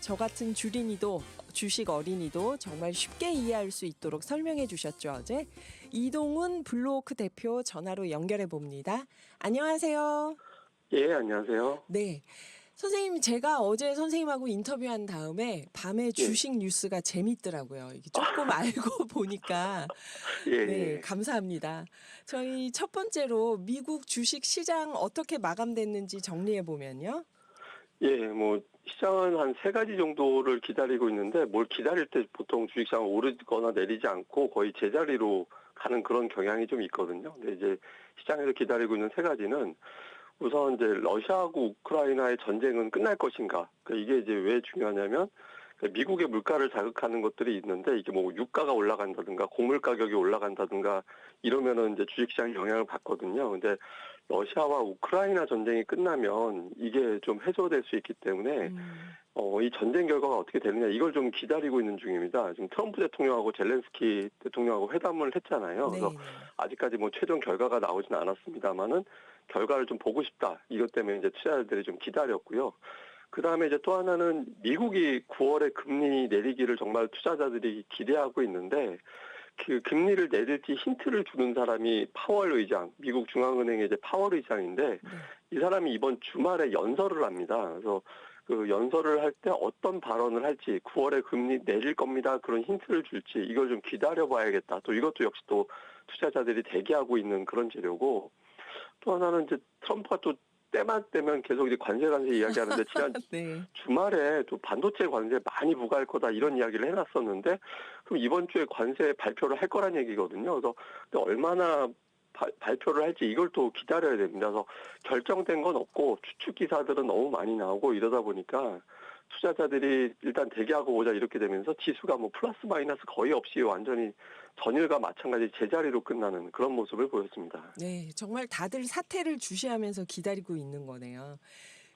저 같은 주식 어린이도 정말 쉽게 이해할 수 있도록 설명해 주셨죠, 어제. 이동훈 블루오크 대표 전화로 연결해 봅니다. 안녕하세요. 예, 안녕하세요. 네. 선생님, 제가 어제 선생님하고 인터뷰한 다음에 밤에 예. 주식 뉴스가 재밌더라고요. 이게 조금 알고 보니까. 네, 예예. 감사합니다. 저희 첫 번째로 미국 주식 시장 어떻게 마감됐는지 정리해 보면요. 예, 뭐 시장은 한 세 가지 정도를 기다리고 있는데 뭘 기다릴 때 보통 주식시장은 오르거나 내리지 않고 거의 제자리로 가는 그런 경향이 좀 있거든요. 근데 이제 시장에서 기다리고 있는 세 가지는 우선 이제 러시아하고 우크라이나의 전쟁은 끝날 것인가. 그러니까 이게 이제 왜 중요하냐면 미국의 물가를 자극하는 것들이 있는데 이게 뭐 유가가 올라간다든가 곡물 가격이 올라간다든가 이러면은 이제 주식시장에 영향을 받거든요. 근데 러시아와 우크라이나 전쟁이 끝나면 이게 좀 해소될 수 있기 때문에 이 전쟁 결과가 어떻게 되느냐 이걸 좀 기다리고 있는 중입니다. 지금 트럼프 대통령하고 젤렌스키 대통령하고 회담을 했잖아요. 그래서 네. 아직까지 뭐 최종 결과가 나오진 않았습니다만은 결과를 좀 보고 싶다. 이것 때문에 이제 투자자들이 좀 기다렸고요. 그 다음에 이제 또 하나는 미국이 9월에 금리 내리기를 정말 투자자들이 기대하고 있는데 그 금리를 내릴지 힌트를 주는 사람이 파월 의장, 미국 중앙은행의 이제 파월 의장인데 네. 이 사람이 이번 주말에 연설을 합니다. 그래서 그 연설을 할 때 어떤 발언을 할지 9월에 금리 내릴 겁니다. 그런 힌트를 줄지 이걸 좀 기다려봐야겠다. 또 이것도 역시 또 투자자들이 대기하고 있는 그런 재료고 또 하나는 이제 트럼프가 또 때만 되면 계속 이제 관세 이야기하는데 지난 네. 주말에 또 반도체 관세 많이 부과할 거다 이런 이야기를 해놨었는데 그럼 이번 주에 관세 발표를 할 거란 얘기거든요. 그래서 근데 얼마나 발표를 할지 이걸 또 기다려야 됩니다. 그래서 결정된 건 없고 추측 기사들은 너무 많이 나오고 이러다 보니까 투자자들이 일단 대기하고 보자 이렇게 되면서 지수가 뭐 플러스 마이너스 거의 없이 완전히 전일과 마찬가지 제자리로 끝나는 그런 모습을 보였습니다. 네, 정말 다들 사태를 주시하면서 기다리고 있는 거네요.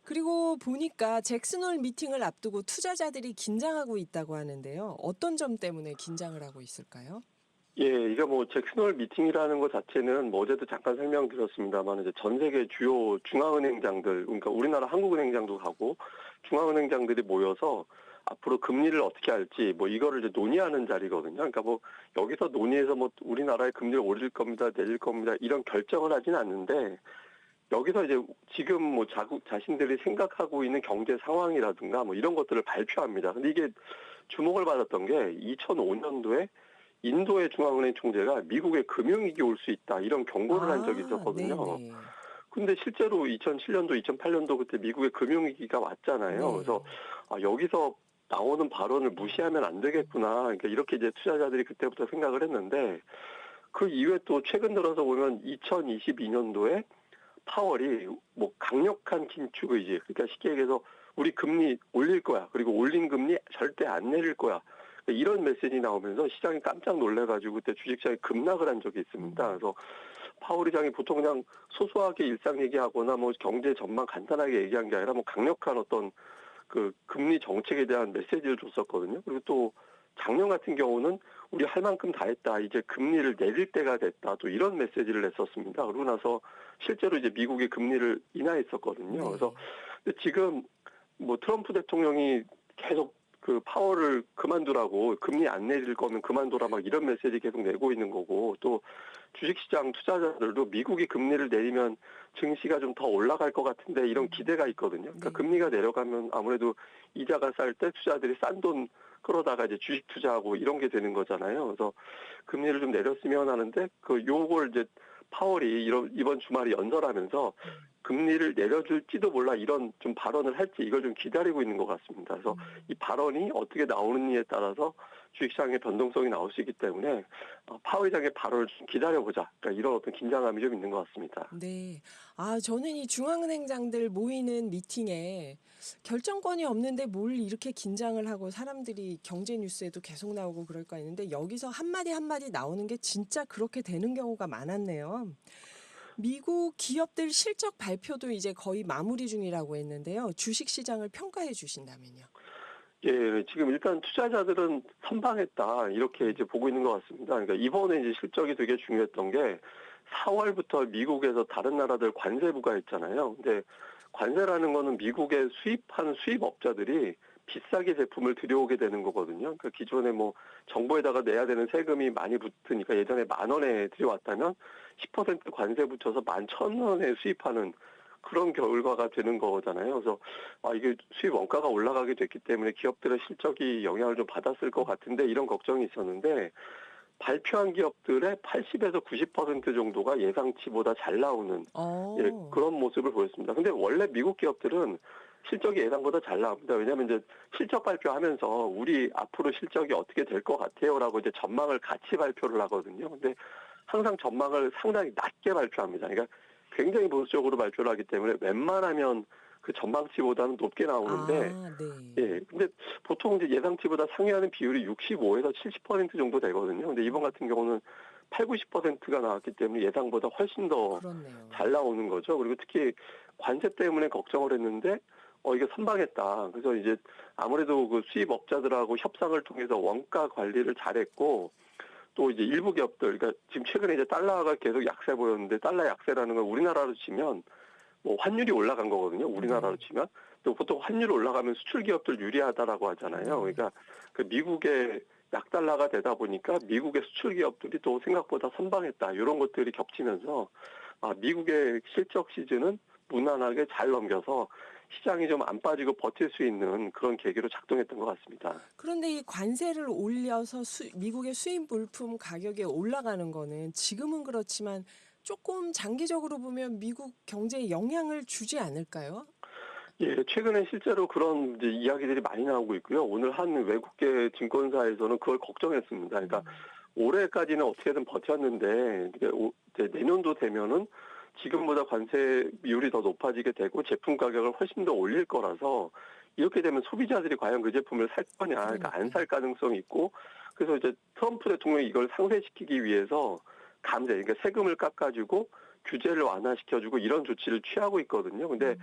그리고 보니까 잭슨홀 미팅을 앞두고 투자자들이 긴장하고 있다고 하는데요. 어떤 점 때문에 긴장을 하고 있을까요? 예, 이게 뭐 잭슨홀 미팅이라는 것 자체는 뭐 어제도 잠깐 설명드렸습니다만 이제 전 세계 주요 중앙은행장들, 그러니까 우리나라 한국은행장도 가고 중앙은행장들이 모여서 앞으로 금리를 어떻게 할지 뭐 이거를 이제 논의하는 자리거든요. 그러니까 뭐 여기서 논의해서 뭐 우리나라의 금리를 올릴 겁니다, 내릴 겁니다 이런 결정을 하진 않는데 여기서 이제 지금 뭐 자신들이 생각하고 있는 경제 상황이라든가 뭐 이런 것들을 발표합니다. 근데 이게 주목을 받았던 게 2005년도에 인도의 중앙은행 총재가 미국에 금융위기 올 수 있다 이런 경고를 한 적이 아, 있었거든요. 네네. 근데 실제로 2007년도, 2008년도 그때 미국에 금융위기가 왔잖아요. 네. 그래서 여기서 나오는 발언을 무시하면 안 되겠구나. 그러니까 이렇게 이제 투자자들이 그때부터 생각을 했는데 그 이후에 또 최근 들어서 보면 2022년도에 파월이 뭐 강력한 긴축 의지, 그러니까 쉽게 얘기해서 우리 금리 올릴 거야. 그리고 올린 금리 절대 안 내릴 거야. 이런 메시지 나오면서 시장이 깜짝 놀래가지고 그때 주식시장이 급락을 한 적이 있습니다. 그래서 파월 의장이 보통 그냥 소소하게 일상 얘기하거나 뭐 경제 전망 간단하게 얘기한 게 아니라 뭐 강력한 어떤 그 금리 정책에 대한 메시지를 줬었거든요. 그리고 또 작년 같은 경우는 우리 할 만큼 다 했다. 이제 금리를 내릴 때가 됐다. 또 이런 메시지를 냈었습니다. 그러고 나서 실제로 이제 미국이 금리를 인하했었거든요. 그래서 네. 근데 지금 뭐 트럼프 대통령이 계속 그 파월을 그만두라고 금리 안 내릴 거면 그만둬라 막 이런 메시지 계속 내고 있는 거고 또 주식시장 투자자들도 미국이 금리를 내리면 증시가 좀 더 올라갈 것 같은데 이런 기대가 있거든요. 그러니까 네. 금리가 내려가면 아무래도 이자가 쌀 때 투자들이 싼 돈 끌어다가 이제 주식 투자하고 이런 게 되는 거잖아요. 그래서 금리를 좀 내렸으면 하는데 그 요걸 이제 파월이 이번 주말에 연설하면서 금리를 내려줄지도 몰라 이런 좀 발언을 할지 이걸 좀 기다리고 있는 것 같습니다. 그래서 이 발언이 어떻게 나오느냐에 따라서 주식시장의 변동성이 나올 수 있기 때문에 파월 의장의 발언을 좀 기다려보자. 그러니까 이런 어떤 긴장감이 좀 있는 것 같습니다. 네. 아, 저는 이 중앙은행장들 모이는 미팅에 결정권이 없는데 뭘 이렇게 긴장을 하고 사람들이 경제 뉴스에도 계속 나오고 그럴까 했는데 여기서 한마디 한마디 나오는 게 진짜 그렇게 되는 경우가 많았네요. 미국 기업들 실적 발표도 이제 거의 마무리 중이라고 했는데요. 주식 시장을 평가해 주신다면요. 예, 지금 일단 투자자들은 선방했다 이렇게 이제 보고 있는 것 같습니다. 그러니까 이번에 이제 실적이 되게 중요했던 게 4월부터 미국에서 다른 나라들 관세 부과했잖아요. 근데 관세라는 거는 미국에 수입하는 수입업자들이 비싸게 제품을 들여오게 되는 거거든요. 그러니까 기존에 뭐 정부에다가 내야 되는 세금이 많이 붙으니까 예전에 10,000원에 들여왔다면 10% 관세 붙여서 11,000원에 수입하는 그런 결과가 되는 거잖아요. 그래서 이게 수입 원가가 올라가게 됐기 때문에 기업들의 실적이 영향을 좀 받았을 것 같은데 이런 걱정이 있었는데 발표한 기업들의 80에서 90% 정도가 예상치보다 잘 나오는 어. 그런 모습을 보였습니다. 근데 원래 미국 기업들은 실적이 예상보다 잘 나옵니다. 왜냐하면 이제 실적 발표하면서 우리 앞으로 실적이 어떻게 될 것 같아요라고 이제 전망을 같이 발표를 하거든요. 근데 항상 전망을 상당히 낮게 발표합니다. 그러니까 굉장히 보수적으로 발표를 하기 때문에 웬만하면 그 전망치보다는 높게 나오는데 아 네. 근데 보통 이제 예상치보다 상회하는 비율이 65에서 70% 정도 되거든요. 근데 이번 같은 경우는 8, 90%가 나왔기 때문에 예상보다 훨씬 더 그렇네요. 잘 나오는 거죠. 그리고 특히 관세 때문에 걱정을 했는데 이게 선방했다. 그래서 이제 아무래도 그 수입업자들하고 협상을 통해서 원가 관리를 잘했고 또 이제 일부 기업들, 그러니까 지금 최근에 이제 달러가 계속 약세 보였는데 달러 약세라는 건 우리나라로 치면 뭐 환율이 올라간 거거든요. 우리나라로 네. 치면. 또 보통 환율 올라가면 수출 기업들 유리하다라고 하잖아요. 네. 그러니까 그 미국의 약달러가 되다 보니까 미국의 수출 기업들이 또 생각보다 선방했다. 이런 것들이 겹치면서 미국의 실적 시즌은 무난하게 잘 넘겨서 시장이 좀 안 빠지고 버틸 수 있는 그런 계기로 작동했던 것 같습니다. 그런데 이 관세를 올려서 미국의 수입 물품 가격이 올라가는 거는 지금은 그렇지만 조금 장기적으로 보면 미국 경제에 영향을 주지 않을까요? 최근에 실제로 그런 이제 이야기들이 많이 나오고 있고요. 오늘 한 외국계 증권사에서는 그걸 걱정했습니다. 그러니까 음. 올해까지는 어떻게든 버텼는데 이제 내년도 되면은 지금보다 관세율이 더 높아지게 되고 제품 가격을 훨씬 더 올릴 거라서 이렇게 되면 소비자들이 과연 그 제품을 살 거냐, 그러니까 안 살 그러니까요. 가능성이 있고 그래서 이제 트럼프 대통령이 이걸 상쇄시키기 위해서 그러니까 세금을 깎아주고 규제를 완화시켜주고 이런 조치를 취하고 있거든요. 근데 음.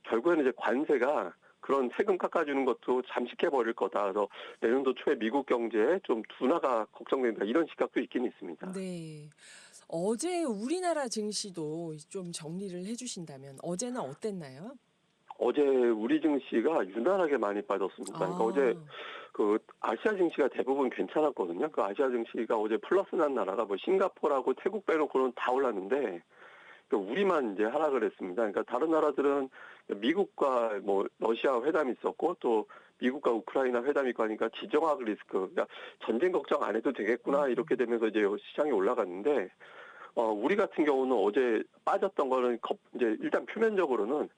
결국에는 이제 관세가 그런 세금 깎아주는 것도 잠식해 버릴 거다. 그래서 내년도 초에 미국 경제에 좀 둔화가 걱정된다. 이런 시각도 있긴 있습니다. 네. 어제 우리나라 증시도 좀 정리를 해 주신다면 어제는 어땠나요? 어제 우리 증시가 유난하게 많이 빠졌습니다. 그러니까 어제 아. 그 아시아 증시가 대부분 괜찮았거든요. 그 아시아 증시가 어제 플러스 난 나라가 뭐 싱가포르하고 태국 빼놓고는 다 올랐는데 우리만 이제 하락을 했습니다. 그러니까 다른 나라들은 미국과 뭐 러시아 회담이 있었고 또 미국과 우크라이나 회담이 있고 하니까 지정학 리스크, 그러니까 전쟁 걱정 안 해도 되겠구나 이렇게 음. 되면서 이제 시장이 올라갔는데 우리 같은 경우는 어제 빠졌던 거는 이제 일단 표면적으로는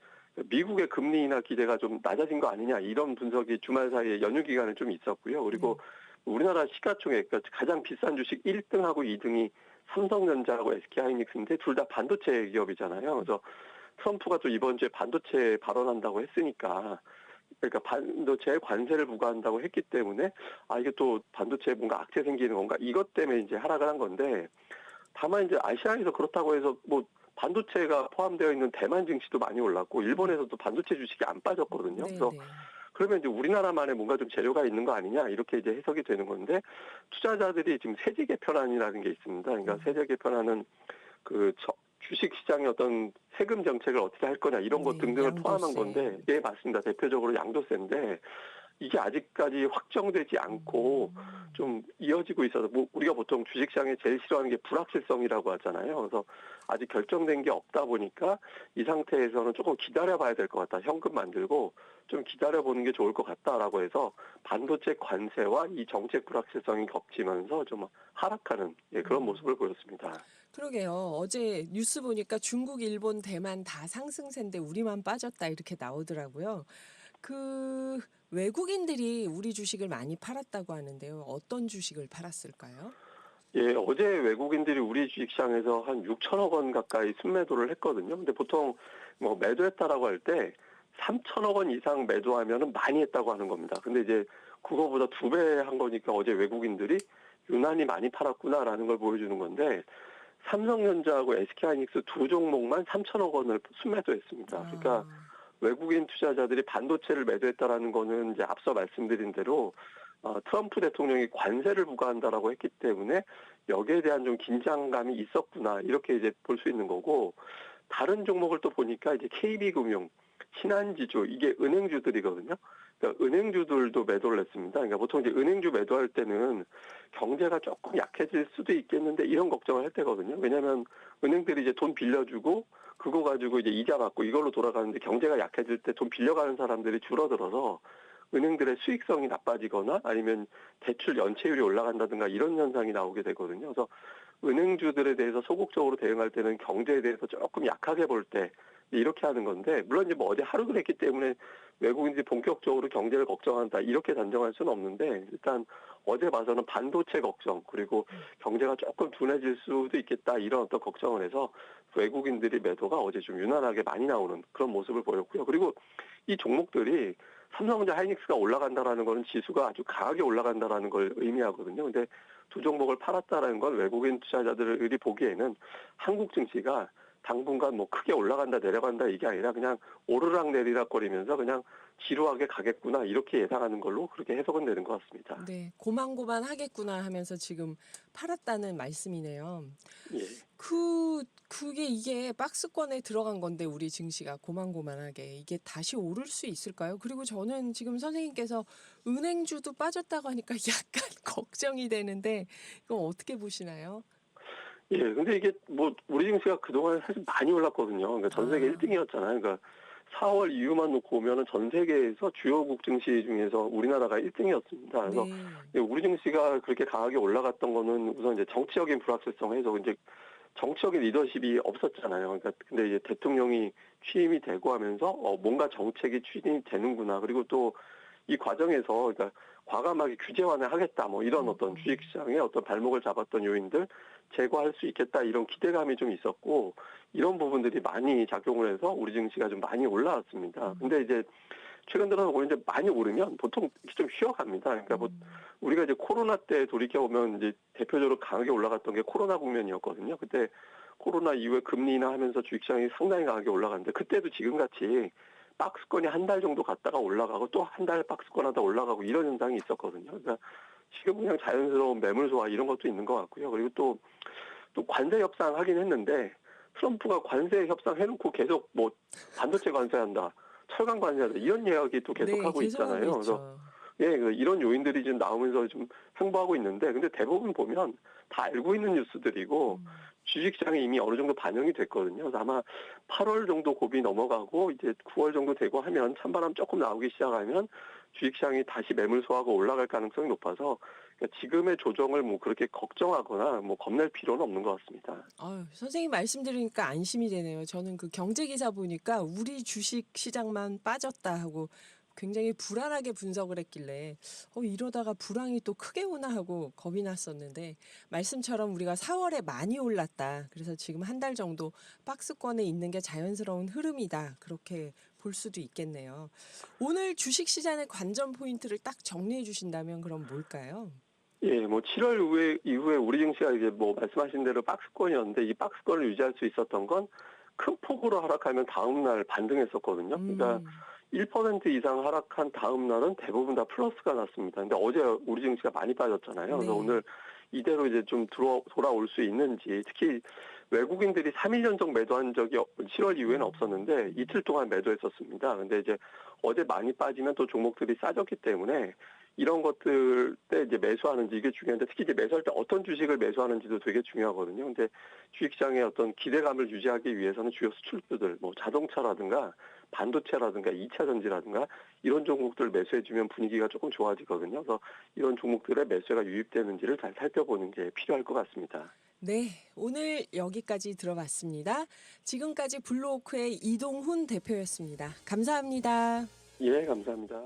미국의 금리 인하 기대가 좀 낮아진 거 아니냐 이런 분석이 주말 사이에 연휴 기간에 좀 있었고요. 네. 그리고 우리나라 시가총액 그러니까 가장 비싼 주식 1등하고 2등이 삼성전자하고 SK하이닉스인데 둘 다 반도체 기업이잖아요. 그래서 트럼프가 또 이번 주에 반도체 발언한다고 했으니까 그러니까 반도체에 관세를 부과한다고 했기 때문에 이게 또 반도체에 뭔가 악재 생기는 건가 이것 때문에 이제 하락을 한 건데 다만 이제 아시아에서 그렇다고 해서 뭐 반도체가 포함되어 있는 대만 증시도 많이 올랐고 일본에서도 반도체 주식이 안 빠졌거든요. 그래서 네네. 그러면 이제 우리나라만의 뭔가 좀 재료가 있는 거 아니냐 이렇게 이제 해석이 되는 건데 투자자들이 지금 세제 개편안이라는 게 있습니다. 그러니까 음. 세제 개편안은 주식 시장의 어떤 세금 정책을 어떻게 할 거냐 이런 것 네. 등등을 포함한 양도세. 건데 맞습니다. 대표적으로 양도세인데 이게 아직까지 확정되지 않고 음. 좀 이어지고 있어서 뭐 우리가 보통 주식시장에 제일 싫어하는 게 불확실성이라고 하잖아요. 그래서 아직 결정된 게 없다 보니까 이 상태에서는 조금 기다려봐야 될 것 같다. 현금 만들고 좀 기다려보는 게 좋을 것 같다라고 해서 반도체 관세와 이 정책 불확실성이 겹치면서 좀 하락하는 그런 음. 모습을 보였습니다. 그러게요. 어제 뉴스 보니까 중국, 일본, 대만 다 상승세인데 우리만 빠졌다 이렇게 나오더라고요. 그 외국인들이 우리 주식을 많이 팔았다고 하는데요. 어떤 주식을 팔았을까요? 어제 외국인들이 우리 주식시장에서 한 6천억 원 가까이 순매도를 했거든요. 근데 보통 뭐 매도했다라고 할 때 3천억 원 이상 매도하면은 많이 했다고 하는 겁니다. 근데 이제 그거보다 2배 한 거니까 어제 외국인들이 유난히 많이 팔았구나라는 걸 보여주는 건데 삼성전자하고 SK하이닉스 두 종목만 3천억 원을 순매도했습니다. 그러니까 아. 외국인 투자자들이 반도체를 매도했다라는 거는 이제 앞서 말씀드린 대로 트럼프 대통령이 관세를 부과한다라고 했기 때문에 여기에 대한 좀 긴장감이 있었구나 이렇게 이제 볼 수 있는 거고 다른 종목을 또 보니까 이제 KB금융, 신한지주 이게 은행주들이거든요. 그러니까 은행주들도 매도를 했습니다. 그러니까 보통 이제 은행주 매도할 때는 경제가 조금 약해질 수도 있겠는데 이런 걱정을 할 때거든요. 왜냐하면 은행들이 이제 돈 빌려주고 그거 가지고 이제 이자 받고 이걸로 돌아가는데 경제가 약해질 때 돈 빌려가는 사람들이 줄어들어서 은행들의 수익성이 나빠지거나 아니면 대출 연체율이 올라간다든가 이런 현상이 나오게 되거든요. 그래서 은행주들에 대해서 소극적으로 대응할 때는 경제에 대해서 조금 약하게 볼 때 이렇게 하는 건데 물론 이제 뭐 어제 하루 그랬기 때문에 외국인들이 본격적으로 경제를 걱정한다 이렇게 단정할 수는 없는데 일단 어제 봐서는 반도체 걱정 그리고 경제가 조금 둔해질 수도 있겠다 이런 어떤 걱정을 해서 외국인들이 매도가 어제 좀 유난하게 많이 나오는 그런 모습을 보였고요. 그리고 이 종목들이 삼성전자 하이닉스가 올라간다라는 거는 지수가 아주 강하게 올라간다라는 걸 의미하거든요. 근데 두 종목을 팔았다라는 건 외국인 투자자들이 보기에는 한국 증시가 당분간 뭐 크게 올라간다 내려간다 이게 아니라 그냥 오르락 내리락 거리면서 그냥 지루하게 가겠구나 이렇게 예상하는 걸로 그렇게 해석은 되는 것 같습니다. 네, 고만고만 하겠구나 하면서 지금 팔았다는 말씀이네요. 예. 이게 박스권에 들어간 건데 우리 증시가 고만고만하게 이게 다시 오를 수 있을까요? 그리고 저는 지금 선생님께서 은행주도 빠졌다고 하니까 약간 걱정이 되는데 이거 어떻게 보시나요? 예, 근데 이게 뭐 우리 증시가 그동안 사실 많이 올랐거든요. 그러니까 전 세계 아, 1등이었잖아요. 그러니까 4월 이후만 놓고 보면은 전 세계에서 주요국 증시 중에서 우리나라가 1등이었습니다. 그래서 네. 우리 증시가 그렇게 강하게 올라갔던 거는 우선 이제 정치적인 불확실성 해서 이제 정치적인 리더십이 없었잖아요. 그러니까 근데 이제 대통령이 취임이 되고 하면서 뭔가 정책이 추진이 되는구나. 그리고 또 이 과정에서 그러니까 과감하게 규제 완화하겠다. 뭐 이런 어떤 음. 주식시장의 어떤 발목을 잡았던 요인들 제거할 수 있겠다. 이런 기대감이 좀 있었고 이런 부분들이 많이 작용을 해서 우리 증시가 좀 많이 올라왔습니다. 근데 이제 최근 들어서 오히려 이제 많이 오르면 보통 좀 쉬어갑니다. 그러니까 뭐 음. 우리가 이제 코로나 때 돌이켜 보면 이제 대표적으로 강하게 올라갔던 게 코로나 국면이었거든요. 그때 코로나 이후에 금리 인하하면서 주식시장이 상당히 강하게 올라갔는데 그때도 지금같이 박스권이 한 달 정도 갔다가 올라가고 또 한 달 박스권 하다 올라가고 이런 현상이 있었거든요. 그러니까 지금 그냥 자연스러운 매물 소화 이런 것도 있는 것 같고요. 그리고 또 관세 협상 하긴 했는데 트럼프가 관세 협상 해놓고 계속 뭐 반도체 관세한다. 철강 관세한다. 이런 이야기 또 네, 계속하고 계속하고 있잖아요. 그래서 있죠. 예, 이런 요인들이 지금 나오면서 좀 횡보하고 있는데, 근데 대부분 보면 다 알고 있는 뉴스들이고, 음. 주식시장에 이미 어느 정도 반영이 됐거든요. 그래서 아마 8월 정도 고비 넘어가고, 이제 9월 정도 되고 하면, 찬바람 조금 나오기 시작하면, 주식시장이 다시 매물 소화가 올라갈 가능성이 높아서, 그러니까 지금의 조정을 뭐 그렇게 걱정하거나 뭐 겁낼 필요는 없는 것 같습니다. 아유, 선생님 말씀 들으니까 안심이 되네요. 저는 그 경제 기사 보니까 우리 주식 시장만 빠졌다 하고 굉장히 불안하게 분석을 했길래 이러다가 불황이 또 크게 오나 하고 겁이 났었는데 말씀처럼 우리가 4월에 많이 올랐다. 그래서 지금 한 달 정도 박스권에 있는 게 자연스러운 흐름이다. 그렇게 볼 수도 있겠네요. 오늘 주식 시장의 관전 포인트를 딱 정리해 주신다면 그럼 뭘까요? 예, 뭐 7월 이후에 우리 증시가 이제 뭐 말씀하신 대로 박스권이었는데 이 박스권을 유지할 수 있었던 건 큰 폭으로 하락하면 다음 날 반등했었거든요. 그러니까 음, 1% 이상 하락한 다음 날은 대부분 다 플러스가 났습니다. 근데 어제 우리 증시가 많이 빠졌잖아요. 그래서 네. 오늘 이대로 이제 좀 돌아올 수 있는지 특히 외국인들이 3일 연속 매도한 적이 7월 이후에는 없었는데 이틀 동안 매도했었습니다. 근데 이제 어제 많이 빠지면 또 종목들이 싸졌기 때문에 이런 것들 때 이제 매수하는지 이게 중요한데 특히 이제 매수할 때 어떤 주식을 매수하는지도 되게 중요하거든요. 근데 주식시장의 어떤 기대감을 유지하기 위해서는 주요 수출주들, 뭐 자동차라든가 반도체라든가 2차 전지라든가 이런 종목들 매수해주면 분위기가 조금 좋아지거든요. 그래서 이런 종목들의 매수가 유입되는지를 잘 살펴보는 게 필요할 것 같습니다. 네, 오늘 여기까지 들어봤습니다. 지금까지 블루오크의 이동훈 대표였습니다. 감사합니다. 예, 감사합니다.